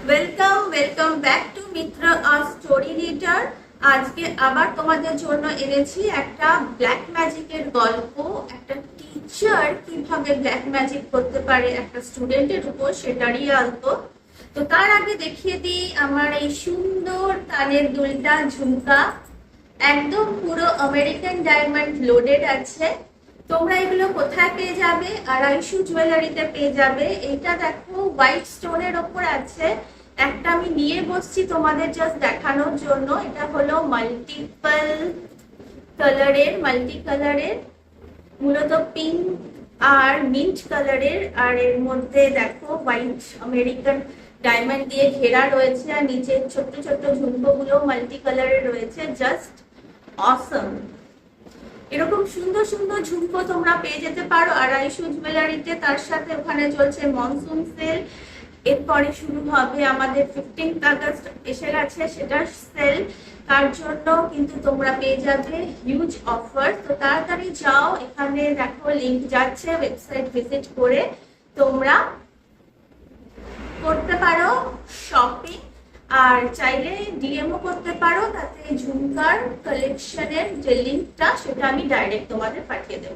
Welcome back to Mitra story reader. আজকে আবার তোমাদের জন্য এনেছি একটা ব্ল্যাক ম্যাজিকের গল্প। একটা টিচার কিভাবে ব্ল্যাক ম্যাজিক করতে পারে একটা স্টুডেন্টের উপর, সেটারই গল্প। তো তার আগে দেখিয়ে দিই আমার এই সুন্দর কানের দুলটা ঝুমকা, একদম পুরো আমেরিকান ডায়মন্ড লোডেড আছে। তোমরা এগুলো কোথায় পেয়ে যাবে? আড়াইশো জুয়েলারিতে পেয়ে যাবে। এটা দেখো হোয়াইট স্টোনের ওপর আছে। একটা আমি নিয়ে বসছি তোমাদের জাস্ট দেখানোর জন্য। এটা হলো মাল্টি কালারের, মূলত পিঙ্ক আর মিন্ট কালারের। আর এর মধ্যে দেখো হোয়াইট আমেরিকান ডায়মন্ড দিয়ে ঘেরা রয়েছে, আর নিচে ছোট্ট ছোট্ট ঝুমকোগুলো মাল্টি কালারের রয়েছে। জাস্ট অসম। এরকম সুন্দর সুন্দর ঝুমকো তোমরা পেয়ে যেতে পারো আড়াইশো জুয়েলারিতে। তার সাথে ওখানে চলছে মনসুন সেল। এরপরে শুরু হবে আমাদের 15th আগস্ট এসে গেছে, সেটার সেল। তার জন্য কিন্তু তোমরা পেয়ে যাবে হিউজ অফার। তো তাড়াতাড়ি যাও, এখানে দেখো লিংক যাচ্ছে, ওয়েবসাইট ভিজিট করে তোমরা করতে পারো শপিং। আর চাইলে ডিএমও করতে পারো, তাতে ঝুমকার কালেকশনের যে লিঙ্কটা সেটা আমি ডাইরেক্ট তোমাদের পাঠিয়ে দেব।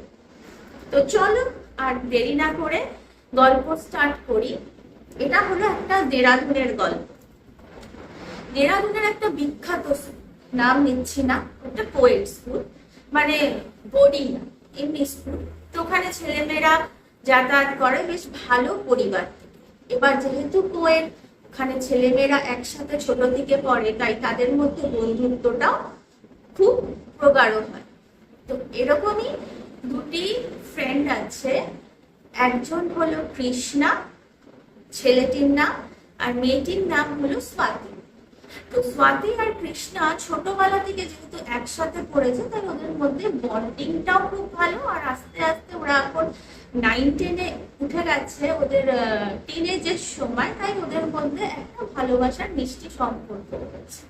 তো চলো আর দেরি না করে গল্প স্টার্ট করি। এটা হলো একটা দেরাদুনের গল্প। দেরাদুনের একটা বিখ্যাত, নাম নিচ্ছি না, একটা পোয়েট স্কুল, মানে বোর্ডিং না, এমনি স্কুল। তো ওখানে ছেলেমেয়েরা যাতায়াত করে বেশ ভালো পরিবার থেকে। এবার যেহেতু পোয়েট, ওখানে ছেলেমেয়েরা একসাথে ছোট থেকে পড়ে, তাই তাদের মধ্যে বন্ধুত্বটাও খুব প্রগাঢ় হয়। তো এরকমই দুটি ফ্রেন্ড আছে। একজন হলো কৃষ্ণা, ছেলেটির নাম, আর মেয়েটির নাম হলো স্বাতি। তো স্বাতি আর কৃষ্ণা ছোটবেলা থেকে যেহেতু একসাথে পড়েছে, তাই ওদের মধ্যে বন্ডিংটাও খুব ভালো। আর আস্তে আস্তে ওরা এখন 9-10-এ উঠে গেছে, ওদের টিনেজের সময়, তাই ওদের মধ্যে একটা ভালোবাসার মিষ্টি সম্পর্ক হয়েছে।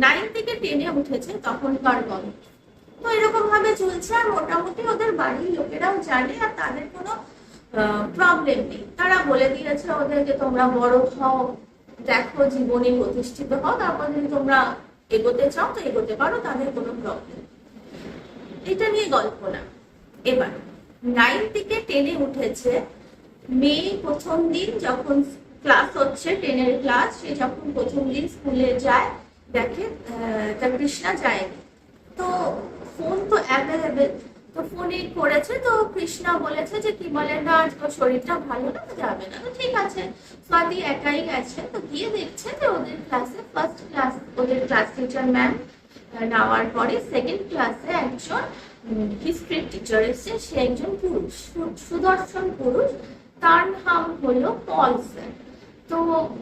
9 থেকে 10-এ উঠেছে তখনকার গল্প। তো এরকম ভাবে চলছে, আর মোটামুটি ওদের বাড়ির লোকেরাও জানে, আর তাদের কোনো প্রবলেম নেই। তারা বলে দিয়েছে ওদের যে তোমরা বড় হও, দেখো জীবনে প্রতিষ্ঠিত হও, তারপর যদি তোমরা এগোতে চাও তো এগোতে পারো, তাদের কোনো প্রবলেম। এটা নিয়ে গল্প না। এবার 9 থেকে 10-এ উঠেছে। মেয়ে প্রথম দিন যখন ক্লাস হচ্ছে, 10-এর ক্লাস, সে যখন প্রথম দিন স্কুলে যায়, দেখে তার কৃষ্ণা যায়নি। তো ফোন তো অ্যাভেলেবেল, তো ফোনে করেছে। তো কৃষ্ণা বলেছে যে কি বলে না, আজকে শরীরটা ভালো না, যাবে না। তো ঠিক আছে, স্বাতি একাই গেছে। তো গিয়ে দেখছে যে ওদের ক্লাসে ফার্স্ট ক্লাস, ওদের ক্লাস টিচার ম্যাম নেওয়ার পরে সেকেন্ড ক্লাসে একজন হিস্ট্রি টিচার এসছে। সে একজন পুরুষ, সুদর্শন পুরুষ। তার নাম হলো পল স্যার। তো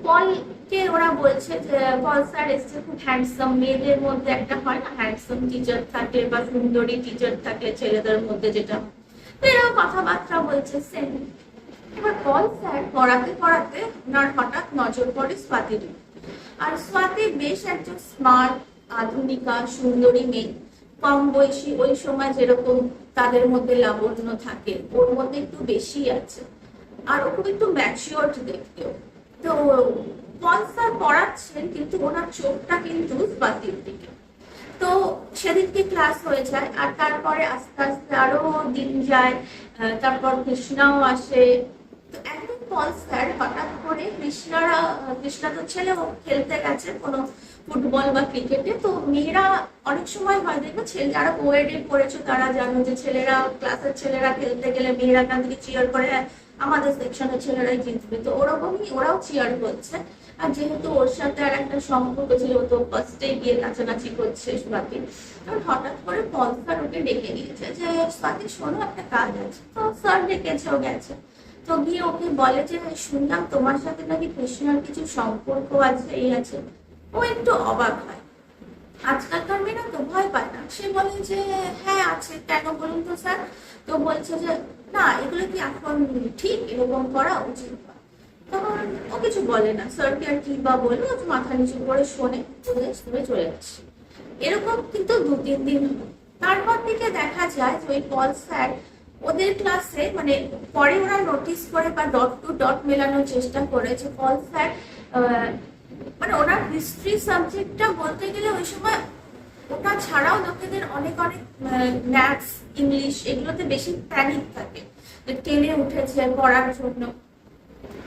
পলকে ওরা বলছে যে পল স্যার এসছে, খুব হ্যান্ডসাম। মেয়েদের মধ্যে একটা হয় না, হ্যান্ডসাম টিচার থাকে বা সুন্দরী টিচার থাকে ছেলেদের মধ্যে, যেটা। তো এরকম কথাবার্তা বলছে সেম। এবার পল স্যার পড়াতে পড়াতে ওনার হঠাৎ নজর পড়ে স্বাতির। আর স্বাতি বেশ একজন স্মার্ট, আধুনিকা, সুন্দরী মেয়ে। কম বয়সী, ওই সময় যেরকম তাদের মধ্যে লাবণ্য থাকে, ওর মধ্যে একটু বেশি আছে। আর ও খুব একটু ম্যাচিওর্ড দেখতেও। তো পল স্যার পড়াচ্ছেন, কিন্তু ওনার চোখটা কিন্তু স্বাতির দিকে। তো সেদিনকে ক্লাস হয়ে যায়, আর তারপরে আস্তে আস্তে আরো দিন যায়। তারপর কৃষ্ণাও আসে। তো একদিন পল স্যার হঠাৎ করে কৃষ্ণা তো ছেলে, ও খেলতে গেছে কোনো ফুটবল বা ক্রিকেটে। তো মেয়েরা অনেক সময় হয়, দেখবে ছেলে যারা কোয়েডে পড়েছো তারা জানো যে ছেলেরা, ক্লাসের ছেলেরা খেলতে গেলে মেয়েরা কান থেকে চিয়ার করে, আমাদের সেকশনের ছেলেরাই জিতবে। তো ওরকমই ওরাও চিয়ার করছে। আর যেহেতু ওর সাথে আর একটা সম্পর্ক ছিল, তো ফার্স্টে গিয়ে নাচানাচি করছে স্বাতি। তখন হঠাৎ করে পল স্যার ওকে ডেকে নিয়েছে যে স্বাতি শোনো, একটা কাজ আছে। তো স্যার ডেকেছে, ও গেছে। তো গিয়ে ওকে বলে যে শুনলাম তোমার সাথে নাকি কৃষ্ণার কিছু সম্পর্ক আছে, এই আছে। ও একটু অবাক হয়, আজকালকার মেয়েরা তো ভয় পায় না। সে বলে যে হ্যাঁ আছে, কেন বলুন তো স্যার। তো বলছে যে না, এগুলো কি এখন ঠিক, এরকম করা উচিত না। তখন ও কিছু বলে না, স্যারকে আর কি বা বললো, মাথা নিচু করে শোনে, চলে আসে। এরকম কিন্তু 2-3 দিন হলো। তারপর থেকে দেখা যায় যে ওই পল স্যার ওদের ক্লাসে, মানে পরে ওরা নোটিস করে বা ডট টু ডট মেলানোর চেষ্টা করে যে পল স্যার মানে ওনার হিস্ট্রি সাবজেক্টটা বলতে গেলে ওই সময় ওটা ছাড়াও লোকেদের অনেক অনেক ম্যাথস ইংলিশ এগুলোতে বেশি প্যানিক থাকে, টেনে উঠেছে পড়ার জন্য,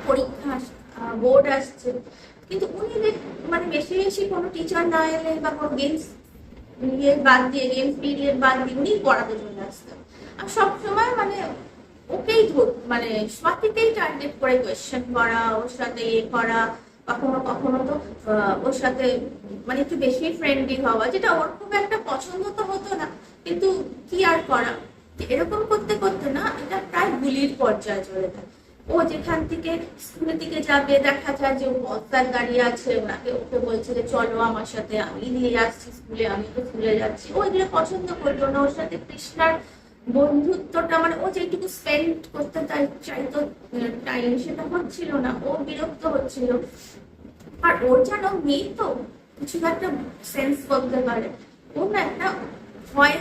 পরীক্ষা বোর্ড আসছে, কিন্তু উনি মানে বেশি বেশি কোনো টিচার না এলে বা কোনো গেমস বাদ দিয়ে গেমস পিরিয়ড বাদ দিয়ে উনি পড়াতে চলে আসতেন। আর সবসময় মানে ওকেই মানে স্বাতীকেই টার্গেট করে কোয়েশ্চেন করা, ওর সাথে ইয়ে করা, কখনো কখনো তো ওর সাথে মানে একটু বেশি ফ্রেন্ডলি হওয়া, যেটা ওর খুব একটা পছন্দ তো হতো না, কিন্তু কি আর করা, এরকম করতে করতে না এটা প্রায় বুলির পর্যায়ে চলে যায়। ও যেখান থেকে স্কুলের দিকে যাবে দেখা যায় যে বস্তার দাঁড়িয়ে আছে, ওকে বলছে যে চলো আমার সাথে, আমি নিয়ে যাচ্ছি স্কুলে, আমি তো স্কুলে যাচ্ছি। ও এগুলো পছন্দ করলো না, ওর সাথে কৃষ্ণার বন্ধুত্বটা মানে ও যেটুকু স্পেন্ড করতে চাইতো টাইম সেটা হচ্ছিল না, ও বিরক্ত হচ্ছিল। আর ওর যেন মেয়ে তো কিছু একটা সেন্স করতে পারে, ও না একটা ভয়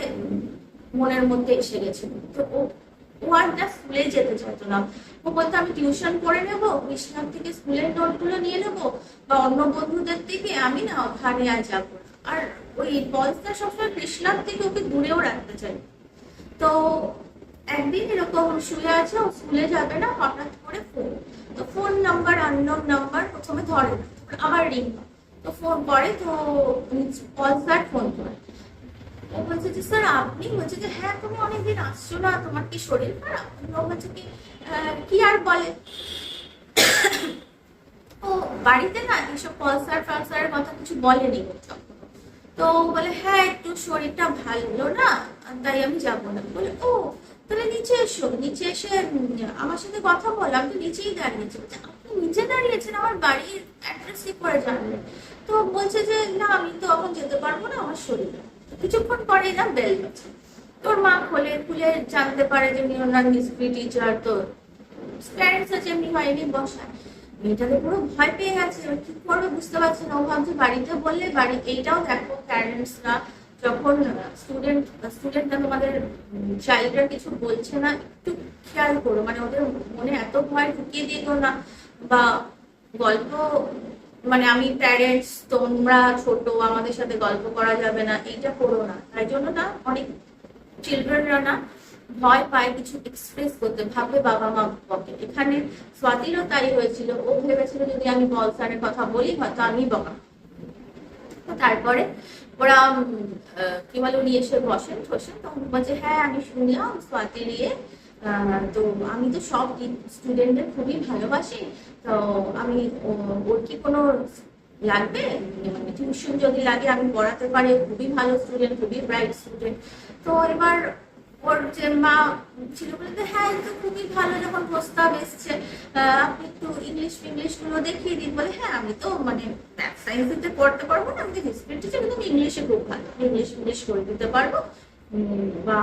মনের মধ্যে এসে গেছিল। তো ও আর না স্কুলে যেতে চাইতো না, ও বলতো আমি টিউশন করে নেবো, কৃষ্ণার থেকে স্কুলের নোটগুলো নিয়ে নেবো, বা অন্য বন্ধুদের থেকে, আমি না ওখানে আর যাবো না। আর ওই বলসটা সবসময় কৃষ্ণার থেকে ওকে দূরেও রাখতে চাই। তো একদিন এরকম শুয়ে আছে, ও স্কুলে যাবে না, হঠাৎ করে ফোন, তো ফোন নাম্বার আননোন নাম্বার, প্রথমে ধরে না, আবার রিং, তো ফোন করে, তো পলসার ফোন করে, ও বলছে যে স্যার আপনি, বলছে যে হ্যাঁ তুমি অনেকদিন আসছো না, তোমার কি শরীর খারাপ? ও বলছে কি আর বলে, ও বাড়িতে না এইসব পলসার ফালসারের কথা কিছু বলেনি কোথাও। তো বলে হ্যাঁ একটু শরীরটা ভালো না, তাই আমি যাবো না। বলে ও তাহলে নিচে এসো, নিচে এসে আমার সাথে কথা বলো, আমি তো নিচেই দাঁড়িয়েছি। বলছে আপনি নিচে দাঁড়িয়েছেন, আমার বাড়ির অ্যাড্রেস কি করে জানলেন? তো বলছে যে না আমি তো এখন যেতে পারবো না, আমার শরীর। কিছুক্ষণ পরে না বেল বাজে, তোর মা খুলে জানতে পারে যে ওনার হিস্ট্রি টিচার, তো প্যারেন্টস আছে এমনি হয়নি বসায়, মেয়েটাকে পুরো ভয় পেয়ে গেছে, কি করবে বুঝতে পারছে না। ও ভাবছে বাড়িতে বললে, বাড়ি এইটাও দেখো প্যারেন্টসরা যখন স্টুডেন্ট তোমাদের চাইল্ডরা কিছু বলছে না একটু খেয়াল করো, মানে ওদের মনে এত ভয় ঢুকিয়ে দিও না, বা গল্প মানে আমি প্যারেন্টস তোমরা ছোট আমাদের সাথে গল্প করা যাবে না, এইটা করো না। তাই জন্য না অনেক চিলড্রেনরা না ভয় পায় কিছু এক্সপ্রেস করতে, ভাবে বাবা মা বকে। এখানে স্বাতীরও তাই হয়েছিল, ও ভেবেছিল যদি আমি বলসারের কথা বলি হয়তো আমি বকা। তারপরে ওরা কি বলে উনি এসে বসেন তখন বলছে হ্যাঁ আমি শুনলাম স্বাতীর ইয়ে, তো আমি তো সব স্টুডেন্টদের খুবই ভালোবাসি, তো আমি ওর কি কোনো লাগবে, মানে টিউশন যদি লাগে আমি পড়াতে পারি, খুবই ভালো স্টুডেন্ট, খুবই ব্রাইট স্টুডেন্ট। তো এবার ওর যে মা ছিল বলতে হ্যাঁ তো খুবই ভালো, যখন প্রস্তাব এসছে আপনি একটু ইংলিশ গুলো দেখিয়ে দিন। বলে হ্যাঁ আমি তো মানে ম্যাথ সায়েন্স দিতে পড়তে পারবো না, আমি তো হিস্ট্রি টিচার, কিন্তু আমি ইংলিশে খুব ভালো, ইংলিশ করে দিতে পারবো, বা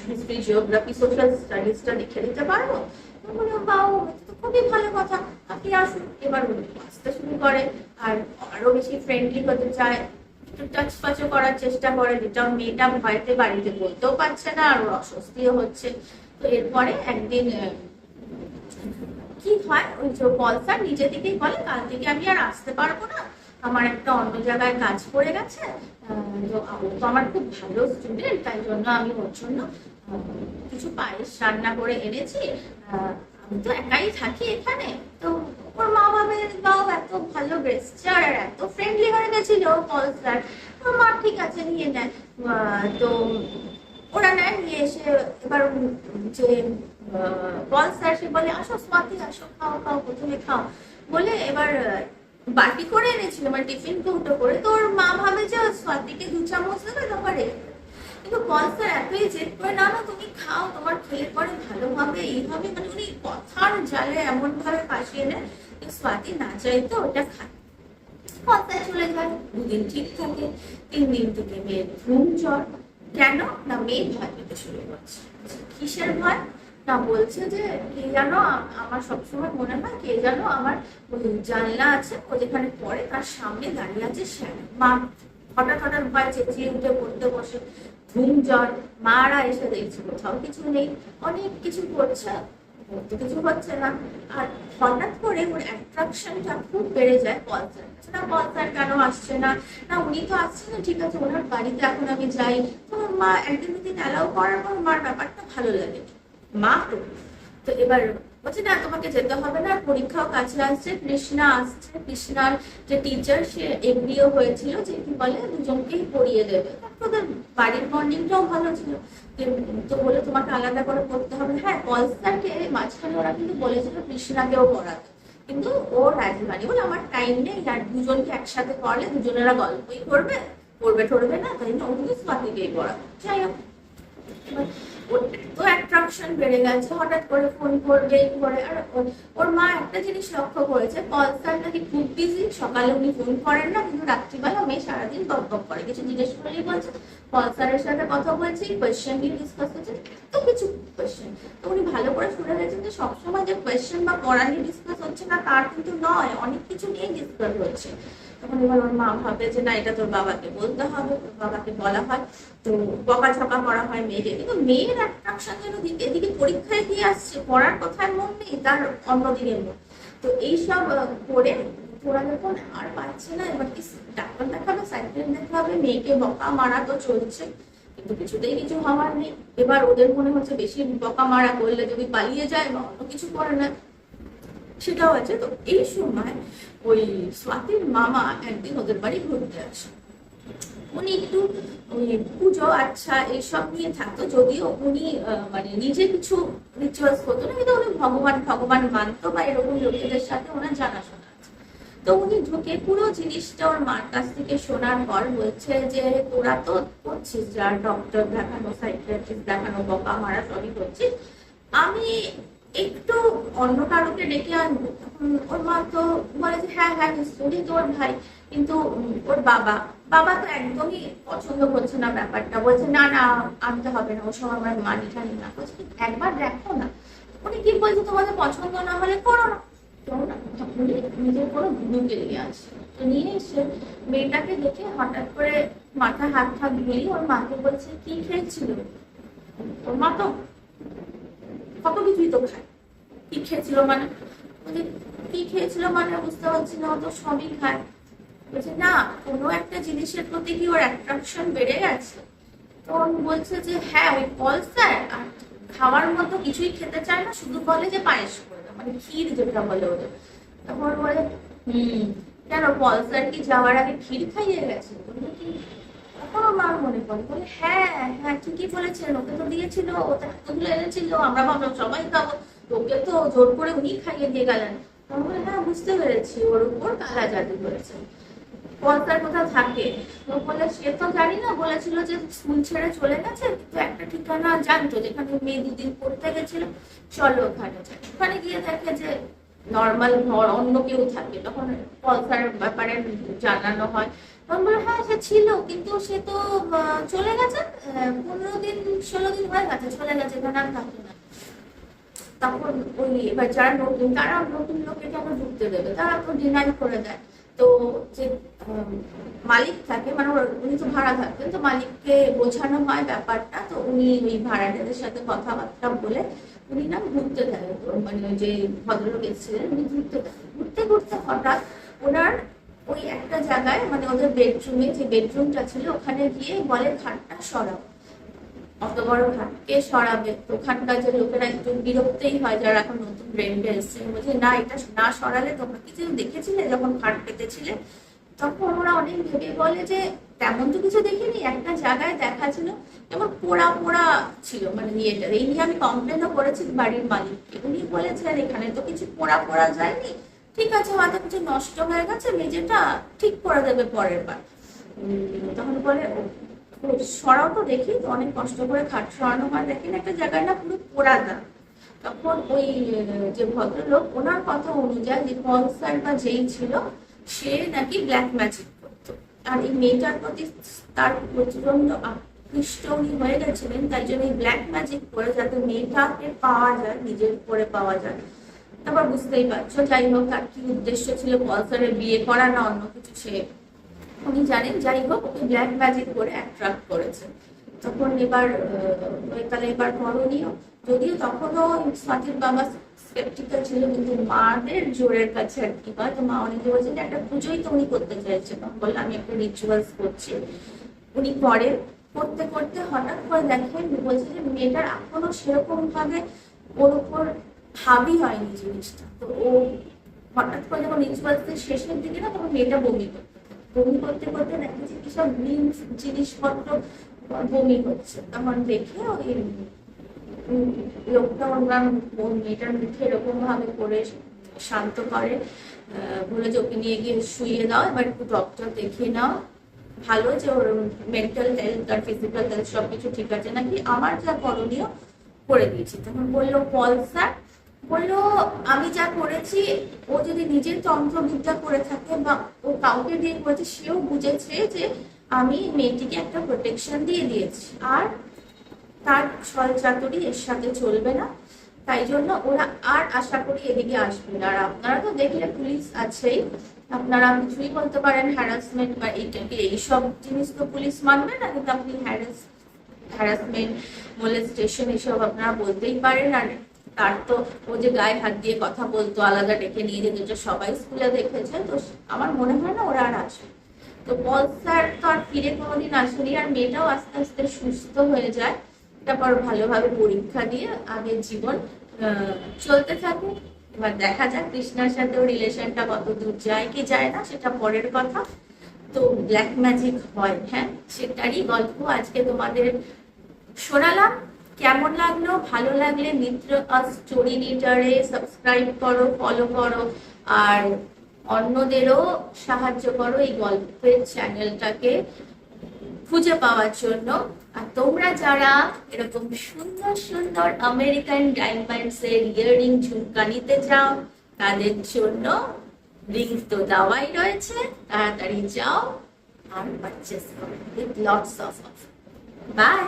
হিস্ট্রি জিওগ্রাফি সোশ্যাল স্টাডিজটা লিখে দিতে পারবো। বলে বাও তো খুবই ভালো কথা, আপনি আসুন। এবার আসতে শুরু করে, আর আরো বেশি ফ্রেন্ডলি হতে চায়, একটু টাচ ফাচও করার চেষ্টা করে, যেটা মেয়েটা ভয়তে বাড়িতে বলতেও পারছে না, আর অস্বস্তিও হচ্ছে। তো এরপরে একদিন কি হয়, ওই যে পলসার নিজে থেকেই বলে কাল থেকে আমি আর আসতে পারবো না, আমার একটা অন্য জায়গায় কাজ পড়ে গেছে, তো আমার খুব ভালো স্টুডেন্ট, তাই জন্য আমি ওর জন্য কিছু পায়েস রান্না করে এনেছি, আমি তো একাই থাকি এখানে। তো ওর মা বাবার বাবা এত ভালো গেস্টার আর এত ফ্রেন্ডলি হয়ে গেছিল পলসার, ওর মা ঠিক আছে নিয়ে নেয়। তো ওরা নেয়, নিয়ে এসে এবার যে পলসার সে বলে আসো স্বাতি আসো, খাও খাও প্রথমে খাও বলে, এবার বাটি করে এনেছিল মানে টিফিন কৌটো করে। তো ওর মা ভাবে যে স্বাতিকে 2 চামচ দেবে তারপর রেখে দেবে, কিন্তু পলসার এতই জেদ করে না না তুমি খাও, তোমার খেলে পরে ভালোভাবে এইভাবে, মানে উনি কথার জালে এমন ভাবে ফাঁসিয়ে নেয় স্বাতি না চাইতো ওটা খায়। পলসার চলে যায়, 2 দিন ঠিক থাকে, 3 দিন থেকে মেয়ের ঘুম জ্বর। কেন না মেয়ে ভয় পেতে শুরু করছে। কিসের ভয় না, বলছে যে কে জানো আমার সবসময় মনে হয় কে জানো আমার ওই জানলা আছে ও যেখানে পড়ে তার সামনে দাঁড়িয়ে আছে শ্যামা। মা হঠাৎ ভয় চেঁচিয়ে উঠে পড়তে বসে, ঘুম জ্বর, মারা এসে দেখছে কোথাও কিছু নেই, অনেক কিছু করছে, কিছু হচ্ছে না। আর হঠাৎ করে ওর একটা অ্যাট্রাকশনটা খুব বেড়ে যায় পলসার। না পলসার কেন আসছে না, না উনি তো আসছে না, ঠিক আছে ওনার বাড়িতে এখন আমি যাই। তো মা একদিন দুদিন অ্যালাউ করার পর মার ব্যাপারটা ভালো লাগে, মা তো তো এবার বলছে না তোমাকে যেতে হবে না, পরীক্ষাও কাছে আসছে, কৃষ্ণা আসছে, কৃষ্ণার যে টিচার সে এগ্রিও হয়েছিল যে কি বলে দুজনকেই পড়িয়ে দেবে। ওদের বাড়ির বন্ডিংটাও ভালো ছিল, তো বলে তোমাকে আলাদা করে পড়তে হবে। হ্যাঁ পলসারকে মাঝখানে ওরা কিন্তু বলেছিল কৃষ্ণাকেও পড়াতে, কিন্তু ও রাজি হয়নি, বলে আমার টাইম নেই, আর দুজনকে একসাথে পড়লে দুজনেরা গল্পই করবে, পড়বে টড়বে না, তাই না ও কিন্তু স্বাতিকেই পড়াবে। যাই হোক ওর এত অ্যাট্রাকশন বেড়ে গেছে, হঠাৎ করে ফোন করবে করে। আর ওর মা একটা জিনিস লক্ষ্য করেছে, পলসার নাকি খুব বিজি, সকালে উনি ফোন করেন না, কিন্তু রাত্রিবেলা মেয়ে সারাদিন বক বক করে, কিছু জিজ্ঞেস করলেই বলছে পলসারের সাথে কথা বলছি, কোয়েশ্চেন নিয়ে ডিসকাস হচ্ছে, এত কিছু কোয়েশ্চেন। তো উনি ভালো করে শুনে গেছেন যে সবসময় যে কোয়েশ্চেন বা পড়া নিয়ে ডিসকাস হচ্ছে না তার কিন্তু নয়, অনেক কিছু নিয়ে ডিসকাস হচ্ছে। তখন এবার ওর মা ভাবে যে না এটা তোর বাবাকে বলতে হবে, তোর বাবাকে বলা হয়, তো বকাঝকা করা হয় মেয়েকে। কিন্তু মেয়ের অ্যাট্রাকশন যেন এদিকে পরীক্ষায় দিয়ে আসছে, পড়ার কথার মন নেই, তার অন্যদিকে মন। তো এইসব করে ওরা যখন আর পাচ্ছে না, এবার কি ডাক্তার দেখাবে, সাইকেল দেখাবে, মেয়েকে বকা মারা তো চলছে, কিন্তু কিছুতেই কিছু হওয়ার নেই। এবার ওদের মনে হচ্ছে বেশি বকা মারা করলে যদি পালিয়ে যায় বা অন্য কিছু করে না, সেটাও আছে। তো এই সময় ওই স্বাতীর মামা একদিন ওদের বাড়ি ঘুরতে আসে। উনি একটু ওই পুজো আচ্ছা এইসব নিয়ে থাকতো, যদিও উনি মানে নিজে কিছু রিচুয়ালস করতো না, কিন্তু উনি ভগবান ভগবান মানতো বা এরকম লোকেদের সাথে ওনার জানাশোনা আছে। তো উনি ঢুকে পুরো জিনিসটা ওর মার কাছ থেকে শোনার পর বলছে যে তোরা তো করছিস, যার ডক্টর দেখানো, সাইকিয়াট্রিস্ট দেখানো, বকা মারা সবই করছিস, আমি একটু অন্য কারোকে ডেকে আনবো। ওর মা তো বলে যে হ্যাঁ হ্যাঁ নিশ্চয়ই তোর ভাই, কিন্তু ওর বাবা বাবা তো একদমই পছন্দ করছে না ব্যাপারটা, বলছে না না আনতে হবে না, ওসব আমার মানি টানি না। বলছে একবার দেখো না। উনি কি বলছে তোমাদের পছন্দ না হলে করো না, করো না। উনি নিজের কোনো গুরুকে নিয়ে আসে, তো নিয়ে এসে মেয়েটাকে দেখে হঠাৎ করে মাথা হাত হাত বুলিয়ে ওর মাকে বলছে কি খেয়েছিল। ওর মা তো কত কিছুই তো খায়, কি খেয়েছিল মানে, কি খেয়েছিল মানে বুঝতে পারছি না, ও তো সবই খায়। বলছে না কোনো একটা জিনিসের প্রতি কি ওর অ্যাট্রাকশন বেড়ে গেছে। তো বলছে যে হ্যাঁ ওই পলসার, আর খাওয়ার মতো কিছুই খেতে চায় না, শুধু বলে যে পায়েস করে দাও, মানে ক্ষীর যেটা বলে ওদের। তখন বলে কেন পলসার কি যাওয়ার আগে ক্ষীর খাইয়ে গেছে। কি এখনো মার মনে পড়ে, বলে হ্যাঁ হ্যাঁ ঠিকই বলেছেন, ওকে তো দিয়েছিল, ওটা এতগুলো এনেছিল, আমরা ভাবলাম সবাই খাবো, ওকে তো জোর করে উনি খাইয়ে দিয়ে গেলেন। তখন হ্যাঁ বুঝতে পেরেছি ওর উপর কালা জাদু করেছে। পলসার কোথাও থাকে, তো বলে সে তো জানি না, বলেছিল যে স্কুল ছেড়ে চলে গেছে, কিন্তু একটা ঠিকানা জানতো যেখানে মেয়ে দুদিন পড়তে গেছিল, চলো ওখানে যায়। ওখানে গিয়ে দেখে যে নর্মাল ঘর, অন্য কেউ থাকে। তখন পলসার ব্যাপারে জানানো হয়, তখন বলে হ্যাঁ সে ছিল, কিন্তু সে তো চলে গেছে, 15 দিন 16 দিন হয়ে গেছে চলে গেছে, এখানে আর থাকে না। তখন ওই এবার যারা নতুন, তারা নতুন লোকে কেন ঢুকতে দেবে, তারা তো ডিনাই করে দেয়। তো যে মালিক থাকে, মানে উনি তো ভাড়া থাকতেন, তো মালিককে বোঝানো হয় ব্যাপারটা। তো উনি ওই ভাড়াটেদের সাথে কথাবার্তা বলে উনি না ঘুরতে দেয়, মানে ওই যে ভদ্রলোক এসেছিলেন উনি ঘুরতে দেয়। ঘুরতে ঘুরতে হঠাৎ ওনার ওই একটা জায়গায়, মানে ওদের বেডরুমে যে বেডরুমটা ছিল ওখানে গিয়ে বলে খাটটা সরাও। অত বড় ঘাট কে সরাবে, তো ওখানকার যে লোকেরা একটু বিরক্তই হয় যারা এখন নতুন রেন্টে এসছে, বলছে না এটা না সরালে তোমরা কিছু দেখেছিলে যখন ঘাট পেতেছিলে। তখন ওরা অনেক ভেবে বলে যে তেমন তো কিছু দেখিনি, একটা জায়গায় দেখা ছিল যেমন পোড়া পোড়া ছিল, মানে ইয়েটা এই নিয়ে আমি কমপ্লেনও করেছি বাড়ির মালিককে, উনি বলেছেন এখানে তো কিছু পোড়া পোড়া যায়নি, ঠিক আছে হয়তো কিছু নষ্ট হয়ে গেছে, মেঝেটা ঠিক করে দেবে পরের বার। তখন বলে সরাও তো দেখি, তো অনেক কষ্ট করে খাট সরানো হয়, দেখেন একটা জায়গায় না পুরো পোড়া দাগ। তখন ওই যে ভদ্রলোক ওনার কথা অনুযায়ী যে পলসার বা যেই ছিল সে নাকি ব্ল্যাক ম্যাজিক করতো, আর এই মেয়েটার প্রতি তার প্রচন্ড আকৃষ্ট উনি হয়ে গেছিলেন, তাই জন্য এই ব্ল্যাক ম্যাজিক করে যাতে মেয়েটাকে পাওয়া যায়, নিজের করে পাওয়া যায়। তারপর বুঝতেই পারছো, যাই হোক তার কি উদ্দেশ্য ছিল, পলসারের বিয়ে করা না অন্য কিছু, সে উনি জানেন, যাই হোক ওকে ব্ল্যাক ম্যাজিক করে অ্যাট্রাক্ট করেছে। তখন এবার করণীয়, যদিও তখনও স্বাতীর বাবা স্কেপটিক্যাল ছিল, কিন্তু মাদের জোরের কাছে আর কি হয়, তো মা অনেকে বলছেন যে একটা পুজোই তো উনি করতে চাইছেন, বললে আমি একটা রিচুয়ালস করছি। উনি করতে করতে হঠাৎ করে দেখেন, বলছে যে মেয়েটার এখনো সেরকম ভাবে ওর উপর হাবি হয়নি জিনিসটা। তো ও হঠাৎ করে যখন রিচুয়ালসের শেষের দিকে না, তখন মেয়েটা বমি করতে করতে দেখে যে কিসব গ্রিন জিনিসপত্র বমি হচ্ছে। তখন দেখে ওই লোকটা ওনার মেয়েটার মুখে এরকম ভাবে করে শান্ত করে, বলে যে ওকে নিয়ে গিয়ে শুইয়ে দাও, এবার একটু ডক্টর দেখিয়ে নাও, ভালো যে ওর মেন্টাল হেলথ আর ফিজিক্যাল হেলথ সবকিছু ঠিক আছে নাকি, আমার যা করণীয় করে দিয়েছি। তখন বললো পল স্যার, বললো আমি যা করেছি, ও যদি নিজের তন্ত্রবিদ্যা করে থাকে বা ও কাউকে দিয়ে করেছে, সেও বুঝেছে যে আমি মেয়েটিকে একটা প্রোটেকশন দিয়ে দিয়েছি, আর তার ছল চাতুরি এর সাথে চলবে না, তাই জন্য ওরা আর আশা করি এদিকে আসবে না। আর আপনারা তো দেখলে পুলিশ আছেই, আপনারা কিছুই বলতে পারেন হ্যারাসমেন্ট বা এইসব জিনিস তো পুলিশ মানবে না, কিন্তু আপনি হ্যারাসমেন্ট, মোলেস্টেশন এসব আপনারা বলতেই পারেন। আর তার তো ও যে গায়ে হাত দিয়ে কথা বলতো, আলাদা ডেকে নিয়ে যেত, যেটা সবাই স্কুলে দেখেছে, তো আমার মনে হয় না ওরা আর আসবে। তো পল স্যার তো আর ফিরে কোনোদিন আসেনি, আর মেয়েটাও আস্তে আস্তে সুস্থ হয়ে যায়, তারপর ভালোভাবে পরীক্ষা দিয়ে আগের জীবন চলতে থাকে। এবার দেখা যাক কৃষ্ণার সাথেও রিলেশনটা কত দূর যায় কি যায় না, সেটা পরের কথা। তো ব্ল্যাক ম্যাজিক হয়, হ্যাঁ, সেটারই গল্প আজকে তোমাদের শোনালাম। কেমন লাগলো? ভালো লাগলে মিত্র স্টোরি রিডারে সাবস্ক্রাইব করো, ফলো করো, আর অন্যদেরও সাহায্য করো এই গল্পের চ্যানেলটাকে খুঁজে পাওয়ার জন্য। আর তোমরা যারা এরকম সুন্দর সুন্দর আমেরিকান ডায়মন্ডস এর ইয়াররিং ঝুমকা নিতে চাও, তাদের জন্য লিঙ্ক তো দেওয়াই রয়েছে, তাড়াতাড়ি যাও আর পারচেস করো with lots of offer. By.